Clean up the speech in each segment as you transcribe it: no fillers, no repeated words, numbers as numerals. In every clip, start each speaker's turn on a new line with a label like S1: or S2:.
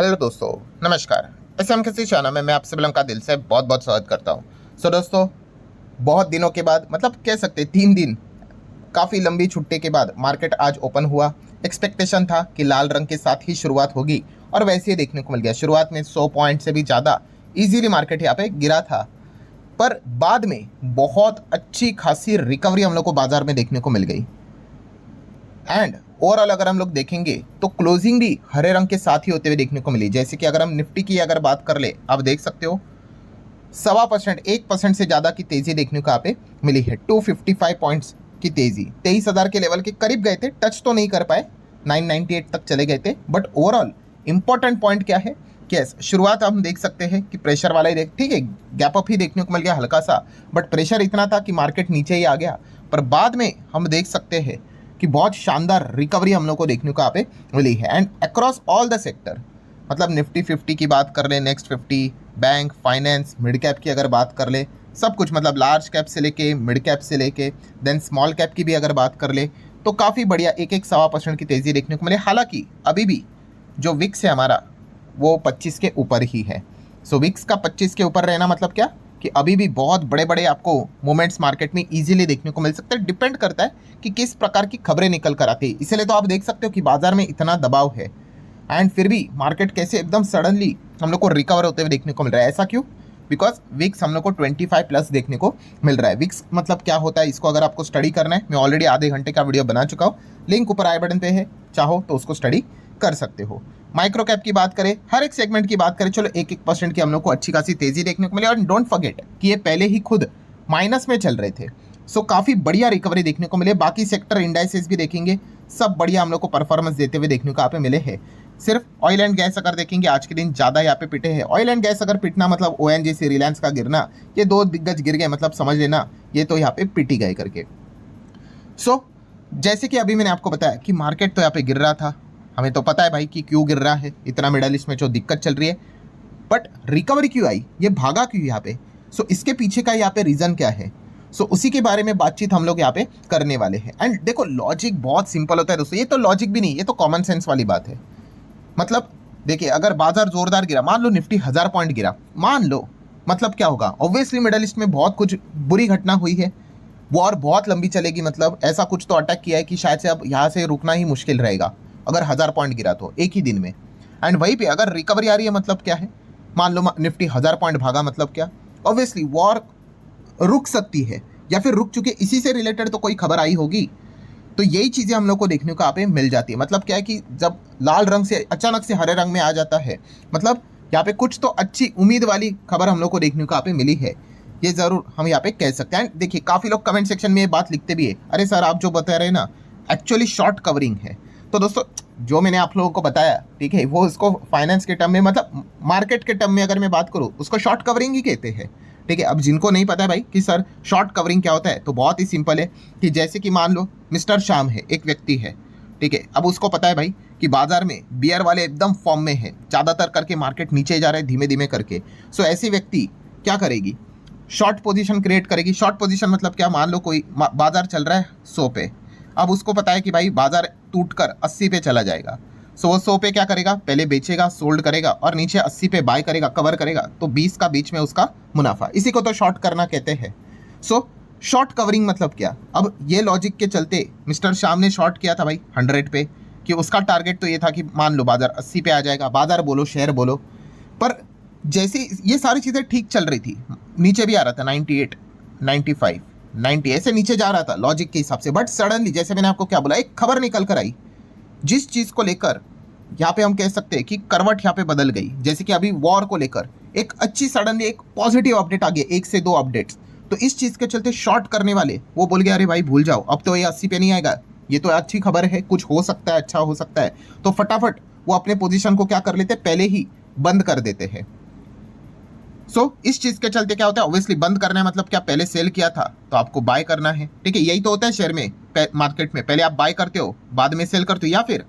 S1: Hello दोस्तों, नमस्कार। SM किसी चैनल में मैं आप सभी का दिल से बहुत बहुत स्वागत करता हूं। दोस्तों, बहुत दिनों के बाद, मतलब कह सकते 3 दिन, काफ़ी लंबी छुट्टी के बाद मार्केट आज ओपन हुआ। एक्सपेक्टेशन था कि लाल रंग के साथ ही शुरुआत होगी और वैसे ही देखने को मिल गया। शुरुआत में 100 पॉइंट से भी ज़्यादा इजीली मार्केट यहाँ पे गिरा था, पर बाद में बहुत अच्छी खासी रिकवरी हम लोग को बाजार में देखने को मिल गई। एंड ओवरऑल अगर हम लोग देखेंगे तो क्लोजिंग भी हरे रंग के साथ ही होते हुए देखने को मिली। जैसे कि अगर हम निफ्टी की अगर बात कर ले, आप देख सकते हो 1% 1% से ज़्यादा की तेज़ी देखने को यहाँ पे मिली है। 255 पॉइंट्स की तेज़ी 23,000 के लेवल के करीब गए थे, टच तो नहीं कर पाए, 998 तक चले गए थे। बट ओवरऑल इंपॉर्टेंट पॉइंट क्या है कि शुरुआत हम देख सकते हैं कि प्रेशर वाला ही ठीक है, गैप अप ही देखने को मिल गया हल्का सा, बट प्रेशर इतना था कि मार्केट नीचे ही आ गया। पर बाद में हम देख सकते हैं कि बहुत शानदार रिकवरी हम लोग को देखने को यहाँ पे मिली है। And across all the sector, मतलब निफ्टी 50 की बात कर ले, next 50, bank, finance, mid cap की अगर बात कर ले, सब कुछ, मतलब लार्ज कैप से लेके मिड कैप से लेके देन स्मॉल कैप की भी अगर बात कर ले, तो काफ़ी बढ़िया 1-1 % की तेज़ी देखने को मिले। हालांकि अभी भी जो विक्स है हमारा वो 25 के ऊपर ही है। सो विक्स का 25 के ऊपर रहना मतलब क्या कि अभी भी बहुत बड़े बड़े आपको मोमेंट्स मार्केट में इजीली देखने को मिल सकते हैं। डिपेंड करता है कि किस प्रकार की खबरें निकल कर आती है। इसलिए तो आप देख सकते हो कि बाजार में इतना दबाव है एंड फिर भी मार्केट कैसे एकदम सडनली हम लोग को रिकवर होते हुए देखने को मिल रहा है। ऐसा क्यों? बिकॉज विक्स हम लोग को 25 प्लस देखने को मिल रहा है। विक्स मतलब क्या होता है, इसको अगर आपको स्टडी करना है, मैं ऑलरेडी आधे घंटे का वीडियो बना चुका हूँ, लिंक ऊपर आई बटन पे है, चाहो तो उसको स्टडी कर सकते हो। माइक्रो कैप की बात करें, हर एक सेगमेंट की बात करें, चलो 1-1% की हम लोग को अच्छी खासी तेजी देखने को मिली। और डोंट फॉरगेट कि ये पहले ही खुद माइनस में चल रहे थे। सो काफ़ी बढ़िया रिकवरी देखने को मिले। बाकी सेक्टर इंडाइसेस भी देखेंगे, सब बढ़िया हम लोग को परफॉर्मेंस देते हुए देखने को यहाँ पे मिले हैं। सिर्फ ऑयल एंड गैस अगर देखेंगे, आज के दिन ज़्यादा यहाँ पे पिटे हैं। ऑयल एंड गैस अगर पिटना मतलब ओएनजीसी, रिलायंस का गिरना, ये 2 दिग्गज गिर गए, मतलब समझ लेना ये तो यहाँ पे पिटी गए करके। सो जैसे कि अभी मैंने आपको बताया कि मार्केट तो यहाँ पे गिर रहा था, हमें तो पता है भाई कि क्यों गिर रहा है, इतना मिडल ईस्ट में जो दिक्कत चल रही है, बट रिकवरी क्यों आई, ये भागा क्यों यहाँ पे? सो इसके पीछे का यहाँ पे रीज़न क्या है? सो उसी के बारे में बातचीत हम लोग यहाँ पे करने वाले हैं। एंड देखो, लॉजिक बहुत सिंपल होता है दोस्तों, ये तो लॉजिक भी नहीं, ये तो कॉमन सेंस वाली बात है। मतलब देखिए, अगर बाजार जोरदार गिरा, मान लो निफ्टी 1000 पॉइंट गिरा, मान लो, मतलब क्या होगा? ऑब्वियसली मिडल ईस्ट में बहुत कुछ बुरी घटना हुई है, वॉर बहुत लंबी चलेगी, मतलब ऐसा कुछ तो अटैक किया है कि शायद से अब यहाँ से रुकना ही मुश्किल रहेगा अगर 1000 पॉइंट गिरा तो एक ही दिन में। एंड वहीं पे अगर रिकवरी आ रही है, मतलब क्या है? मान लो निफ्टी 1000 पॉइंट भागा, मतलब क्या? ऑब्वियसली वॉर रुक सकती है या फिर रुक चुके, इसी से रिलेटेड तो कोई खबर आई होगी। तो यही चीज़ें हम लोग को देखने को यहाँ पे मिल जाती है। मतलब क्या है कि जब लाल रंग से अचानक से हरे रंग में आ जाता है, मतलब यहाँ पे कुछ तो अच्छी उम्मीद वाली खबर हम लोग को देखने को यहाँ पे मिली है, ये ज़रूर हम यहाँ पे कह सकते हैं। देखिए, काफ़ी लोग कमेंट सेक्शन में ये बात लिखते भी है, अरे सर आप जो बता रहे हैं ना एक्चुअली शॉर्ट कवरिंग है। तो दोस्तों, जो मैंने आप लोगों को बताया, ठीक है, वो उसको फाइनेंस के टर्म में, मतलब मार्केट के टर्म में अगर मैं बात करूँ, उसको शॉर्ट कवरिंग ही कहते हैं। ठीक है, अब जिनको नहीं पता है भाई कि सर शॉर्ट कवरिंग क्या होता है, तो बहुत ही सिंपल है कि जैसे कि मान लो मिस्टर श्याम है, एक व्यक्ति है, ठीक है, अब उसको पता है भाई कि बाजार में बियर वाले एकदम फॉर्म में है, ज़्यादातर करके मार्केट नीचे जा रहा है धीमे धीमे करके। सो ऐसी व्यक्ति क्या करेगी? शॉर्ट पोजीशन क्रिएट करेगी। शॉर्ट पोजीशन मतलब क्या? मान लो कोई बाजार चल रहा है 100 पे, अब उसको पता है कि भाई बाजार टूटकर 80 पे चला जाएगा। सो वो 100 पे क्या करेगा? पहले बेचेगा, सोल्ड करेगा और नीचे 80 पे बाय करेगा, कवर करेगा, तो 20 का बीच में उसका मुनाफा। इसी को तो शॉर्ट करना कहते हैं। सो शॉर्ट कवरिंग मतलब क्या? अब ये लॉजिक के चलते मिस्टर श्याम ने शॉर्ट किया था भाई 100 पे, कि उसका टारगेट तो ये था कि मान लो बाजार 80 पे आ जाएगा, बाजार बोलो शेयर बोलो। पर जैसे ये सारी चीज़ें ठीक चल रही थी, नीचे भी आ रहा था 98, 95, 90, ऐसे नीचे जा रहा था लॉजिक के हिसाब से, बट सडनली जैसे मैंने आपको क्या बोला, एक खबर निकल कर आई जिस चीज़ को लेकर यहाँ पे हम कह सकते हैं कि करवट यहाँ पे बदल गई। जैसे कि अभी वॉर को लेकर एक अच्छी सडनली एक पॉजिटिव अपडेट आ गया, 1 से 2 अपडेट्स। तो इस चीज़ के चलते शॉर्ट करने वाले वो बोल गए, अरे भाई भूल जाओ, अब तो ये 80 पे नहीं आएगा, ये तो अच्छी खबर है, कुछ हो सकता है, अच्छा हो सकता है, तो फटाफट वो अपने पोजीशन को क्या कर लेते, पहले ही बंद कर देते हैं। सो इस चीज़ के चलते क्या होता है? ऑब्वियसली बंद करना है, मतलब क्या? पहले सेल किया था तो आपको बाय करना है, ठीक है, यही तो होता है शेयर में, मार्केट में। पहले आप बाय करते हो, बाद में सेल करते हो, या फिर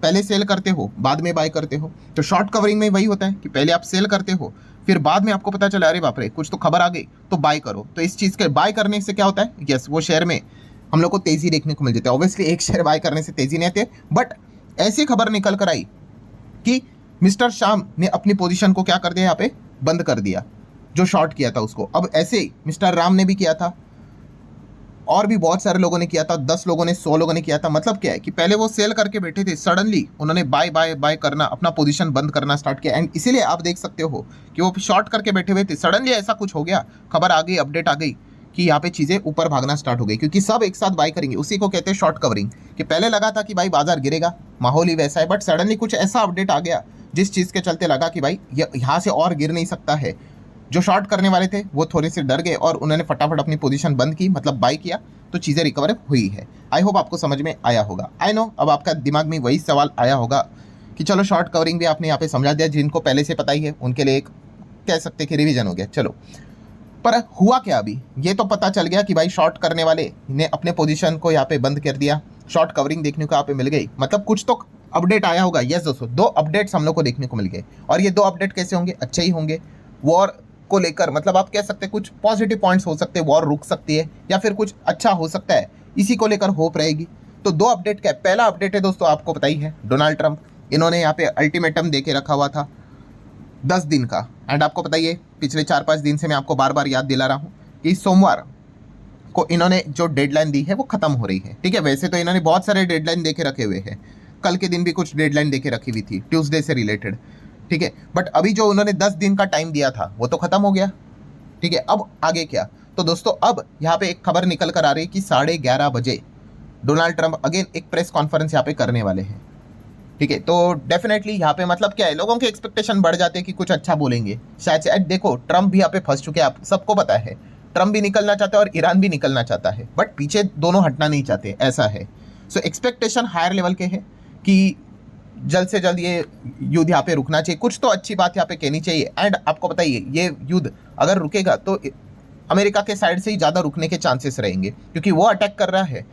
S1: पहले सेल करते हो, बाद में बाय करते हो। तो शॉर्ट कवरिंग में वही होता है कि पहले आप सेल करते हो, फिर बाद में आपको पता चला अरे बाप रे कुछ तो खबर आ गई, तो बाय करो। तो इस चीज़ के बाय करने से क्या होता है? यस, वो शेयर में हम लोग को तेज़ी देखने को मिल जाती है। ऑब्वियसली एक शेयर बाय करने से तेज़ी नहीं आती है, बट ऐसी खबर निकल कर आई कि मिस्टर शाम ने अपनी पोजीशन को क्या कर दिया, यहाँ पे बंद कर दिया, जो शॉर्ट किया था उसको। अब ऐसे ही मिस्टर राम ने भी किया था, और भी बहुत सारे लोगों ने किया था, 10 लोगों ने, 100 लोगों ने किया था। मतलब क्या है कि पहले वो सेल करके बैठे थे, सडनली उन्होंने बाय बाय बाय करना, अपना पोजीशन बंद करना स्टार्ट किया। एंड इसीलिए आप देख सकते हो कि वो शॉर्ट करके बैठे हुए थे, सडनली ऐसा कुछ हो गया, खबर आ गई, अपडेट आ गई कि यहाँ पे चीज़ें ऊपर भागना स्टार्ट हो गई, क्योंकि सब एक साथ बाय करेंगे। उसी को कहते हैं शॉर्ट कवरिंग, कि पहले लगा था कि भाई बाजार गिरेगा, माहौल ही वैसा है, बट सडनली कुछ ऐसा अपडेट आ गया जिस चीज़ के चलते लगा कि भाई यहाँ से और गिर नहीं सकता है। जो शॉर्ट करने वाले थे वो थोड़े से डर गए और उन्होंने फटाफट अपनी पोजीशन बंद की, मतलब बाय किया, तो चीज़ें रिकवर हुई है। आई होप आपको समझ में आया होगा। आई नो अब आपका दिमाग में वही सवाल आया होगा कि चलो शॉर्ट कवरिंग भी आपने यहाँ पे समझा दिया, जिनको पहले से पता ही है उनके लिए एक कह सकते कि रिवीजन हो गया। चलो, पर हुआ क्या अभी, ये तो पता चल गया कि भाई शॉर्ट करने वाले ने अपने पोजीशन को यहाँ पे बंद कर दिया, शॉर्ट कवरिंग देखने को यहाँ पे मिल गई, मतलब कुछ तो अपडेट आया होगा। यस दोस्तों, 2 अपडेट्स हम लोग को देखने को मिल गए, और ये 2 अपडेट कैसे होंगे, अच्छे ही होंगे। वॉर को लेकर, मतलब आप कह सकते हैं कुछ पॉजिटिव पॉइंट्स हो सकते हैं, वॉर रुक सकती है या फिर कुछ अच्छा हो सकता है, इसी को लेकर होप रहेगी। तो 2 अपडेट क्या है, पहला अपडेट है दोस्तों, आपको पता ही है, डोनाल्ड ट्रंप, इन्होंने यहाँ पे अल्टीमेटम दे के रखा हुआ था 10 दिन का। एंड आपको पता ही है, पिछले 4-5 दिन से मैं आपको बार बार याद दिला रहा हूँ कि सोमवार को इन्होंने जो डेडलाइन दी है वो खत्म हो रही है। ठीक है, वैसे तो इन्होंने बहुत सारे डेडलाइन दे के रखे हुए हैं, कल के दिन भी कुछ डेडलाइन दे के रखी हुई थी ट्यूसडे से रिलेटेड। ठीक है, बट अभी जो उन्होंने 10 दिन का टाइम दिया था वो तो खत्म हो गया। ठीक है, अब आगे क्या, तो दोस्तों अब यहाँ पे एक खबर निकल कर आ रही है कि 11:30 बजे डोनाल्ड ट्रंप अगेन एक प्रेस कॉन्फ्रेंस यहाँ पे करने वाले हैं। ठीक है, तो डेफिनेटली यहाँ पे मतलब क्या है, लोगों के एक्सपेक्टेशन बढ़ जाते हैं कि कुछ अच्छा बोलेंगे शायद से। देखो, ट्रंप भी यहाँ पे फंस चुके हैं, आप सबको पता है, ट्रंप भी निकलना चाहता है और ईरान भी निकलना चाहता है, बट पीछे दोनों हटना नहीं चाहते, ऐसा है। सो एक्सपेक्टेशन हायर लेवल के हैं कि जल्द से जल्द ये युद्ध यहाँ पे रुकना चाहिए, कुछ तो अच्छी बात यहाँ पे कहनी चाहिए। एंड आपको बताइए, ये युद्ध अगर रुकेगा तो अमेरिका के साइड से ही ज़्यादा रुकने के चांसेस रहेंगे, क्योंकि वो अटैक कर रहा है,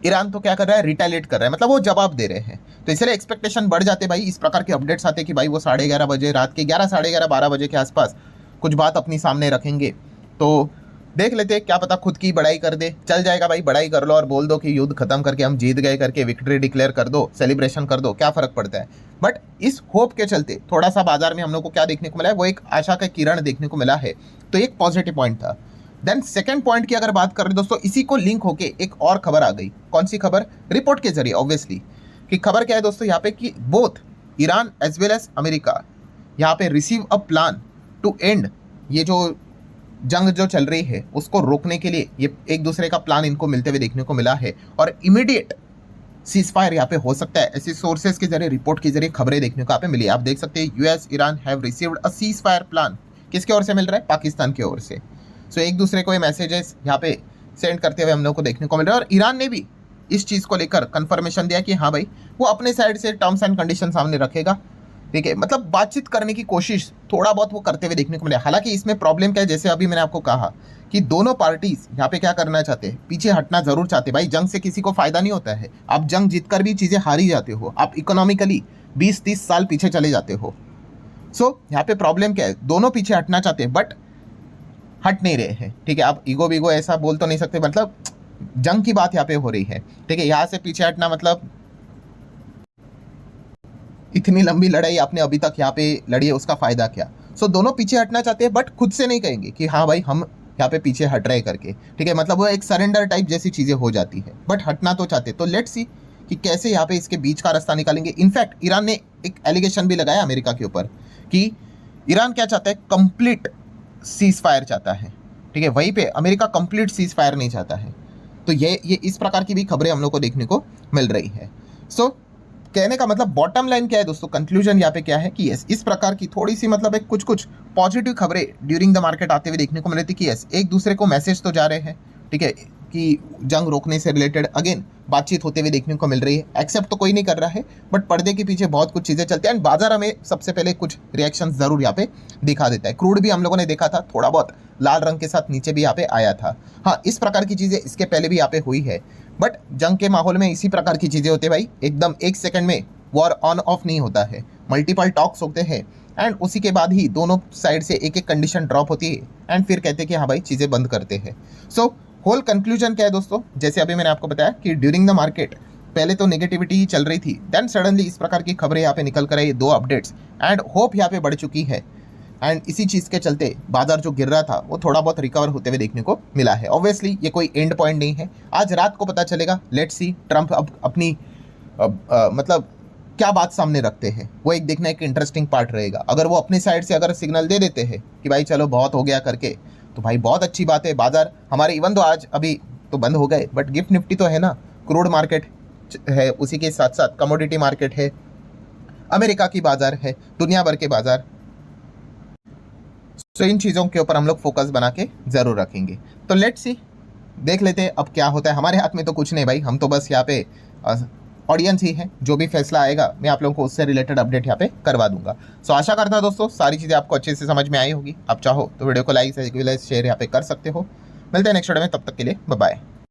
S1: ईरान तो क्या कर रहा है, रिटेलिएट कर रहा है, मतलब वो जवाब दे रहे हैं। तो इसलिए एक्सपेक्टेशन बढ़ जाते भाई, इस प्रकार के अपडेट्स आते कि भाई वो 11:30 बजे, रात के 11, 11:30, 12 बजे के आसपास कुछ बात अपनी सामने रखेंगे। तो देख लेते, क्या पता खुद की बड़ाई कर दे, चल जाएगा भाई, बड़ाई कर लो और बोल दो कि युद्ध खत्म करके हम जीत गए करके विक्ट्री डिक्लेयर कर दो, सेलिब्रेशन कर दो, क्या फर्क पड़ता है। बट इस होप के चलते थोड़ा सा बाजार में हम लोग को क्या देखने को मिला है, वो एक आशा का किरण देखने को मिला है, तो एक पॉजिटिव पॉइंट था। देन सेकंड पॉइंट की अगर बात करें दोस्तों, इसी को लिंक होके एक और खबर आ गई। कौन सी खबर, रिपोर्ट के जरिए ऑब्वियसली, कि खबर क्या है दोस्तों यहाँ पे कि both Iran as well as America यहाँ पे receive a plan to end, ये जो जंग जो चल रही है उसको रोकने के लिए ये एक दूसरे का प्लान इनको मिलते हुए देखने को मिला है, और इमीडिएट सीज फायर यहाँ पे हो सकता है। ऐसी सोर्सेज के जरिए, रिपोर्ट के जरिए खबरें देखने को यहाँ पे मिली। आप देख सकते हैं, US Iran have received a cease fire plan, किसके ओर से मिल रहा है, पाकिस्तान की ओर से। सो एक दूसरे को ये मैसेजेस यहाँ पे सेंड करते हुए हम लोग को देखने को मिल रहा है, और ईरान ने भी इस चीज़ को लेकर कंफर्मेशन दिया कि हाँ भाई वो अपने साइड से टर्म्स एंड कंडीशन सामने रखेगा। ठीक है, मतलब बातचीत करने की कोशिश थोड़ा बहुत वो करते हुए देखने को मिला। हालांकि इसमें प्रॉब्लम क्या है, जैसे अभी मैंने आपको कहा कि दोनों पार्टीज यहाँ पे क्या करना चाहते हैं, पीछे हटना जरूर चाहते हैं। भाई जंग से किसी को फायदा नहीं होता है, आप जंग जीतकर भी चीज़ें हारी जाते हो, आप इकोनॉमिकली 20-30 साल पीछे चले जाते हो। सो यहाँ पे प्रॉब्लम क्या है, दोनों पीछे हटना चाहते हैं बट हट नहीं रहे हैं। ठीक है, आप ईगो बीगो ऐसा बोल तो नहीं सकते, मतलब जंग की बात यहाँ पे हो रही है। ठीक है, यहाँ से पीछे हटना मतलब इतनी लंबी लड़ाई आपने अभी तक यहाँ पे लड़ी है, उसका फायदा क्या। सो दोनों पीछे हटना चाहते हैं बट खुद से नहीं कहेंगे कि हाँ भाई हम यहाँ पे पीछे हट रहे करके। ठीक है, मतलब वो एक सरेंडर टाइप जैसी चीज़ें हो जाती है, बट हटना तो चाहते। तो लेट्स सी कि कैसे यहाँ पे इसके बीच का रास्ता निकालेंगे। इनफैक्ट ईरान ने एक एलिगेशन भी लगाया अमेरिका के ऊपर कि ईरान क्या चाहता है, कंप्लीट सीज फायर चाहता है। ठीक है, वहीं पे अमेरिका कंप्लीट सीज फायर नहीं चाहता है। तो ये इस प्रकार की भी खबरें हम लोग को देखने को मिल रही है। सो कहने का मतलब बॉटम लाइन क्या है दोस्तों, कंक्लूजन यहाँ पे क्या है कि यस, इस प्रकार की थोड़ी सी मतलब एक कुछ पॉजिटिव खबरें ड्यूरिंग द मार्केट आते हुए देखने को मिल रही थी कि यस, एक दूसरे को मैसेज तो जा रहे हैं। ठीक है, कि जंग रोकने से रिलेटेड अगेन बातचीत होते हुए देखने को मिल रही है। एक्सेप्ट तो कोई नहीं कर रहा है बट पर्दे के पीछे बहुत कुछ चीज़ें चलती हैं, एंड बाजार हमें सबसे पहले कुछ रिएक्शन ज़रूर यहाँ पे दिखा देता है। क्रूड भी हम लोगों ने देखा था, थोड़ा बहुत लाल रंग के साथ नीचे भी यहाँ पे आया था। हाँ, इस प्रकार की चीज़ें इसके पहले भी यहाँ पे हुई है, बट जंग के माहौल में इसी प्रकार की चीज़ें होती है भाई, एकदम एक सेकंड में वॉर ऑन ऑफ नहीं होता है, मल्टीपल टॉक्स होते हैं, एंड उसी के बाद ही दोनों साइड से एक एक कंडीशन ड्रॉप होती है, एंड फिर कहते हैं कि हाँ भाई चीज़ें बंद करते हैं। सो होल कंक्लूजन क्या है दोस्तों, जैसे अभी मैंने आपको बताया कि ड्यूरिंग द मार्केट पहले तो नेगेटिविटी ही चल रही थी, देन सडनली इस प्रकार की खबरें यहाँ पे निकल कर आई, 2 अपडेट्स, एंड होप यहाँ पे बढ़ चुकी है। एंड इसी चीज़ के चलते बाजार जो गिर रहा था वो थोड़ा बहुत रिकवर होते हुए देखने को मिला है। ऑब्वियसली ये कोई एंड पॉइंट नहीं है, आज रात को पता चलेगा। लेट्स सी ट्रंप अब अपनी मतलब क्या बात सामने रखते हैं, वो एक देखना एक इंटरेस्टिंग पार्ट रहेगा। अगर वो अपनी साइड से अगर सिग्नल दे देते हैं कि भाई चलो बहुत हो गया करके, तो भाई बहुत अच्छी बात है। बाजार हमारे इवन तो आज अभी तो बंद हो गए, बट गिफ्ट निफ्टी तो है ना, क्रूड मार्केट है, उसी के साथ साथ कमोडिटी मार्केट है, अमेरिका की बाजार है, दुनिया भर के बाजार। तो इन चीज़ों के ऊपर हम लोग फोकस बना के ज़रूर रखेंगे। तो लेट्स सी, देख लेते हैं अब क्या होता है। हमारे हाथ में तो कुछ नहीं भाई, हम तो बस यहाँ पे ऑडियंस ही है, जो भी फैसला आएगा मैं आप लोगों को उससे रिलेटेड अपडेट यहाँ पे करवा दूंगा। सो आशा करता हूं दोस्तों सारी चीज़ें आपको अच्छे से समझ में आई होगी। आप चाहो तो वीडियो को लाइक शेयर यहाँ पे कर सकते हो। मिलते हैं नेक्स्ट वीडियो में, तब तक के लिए बाय बाय।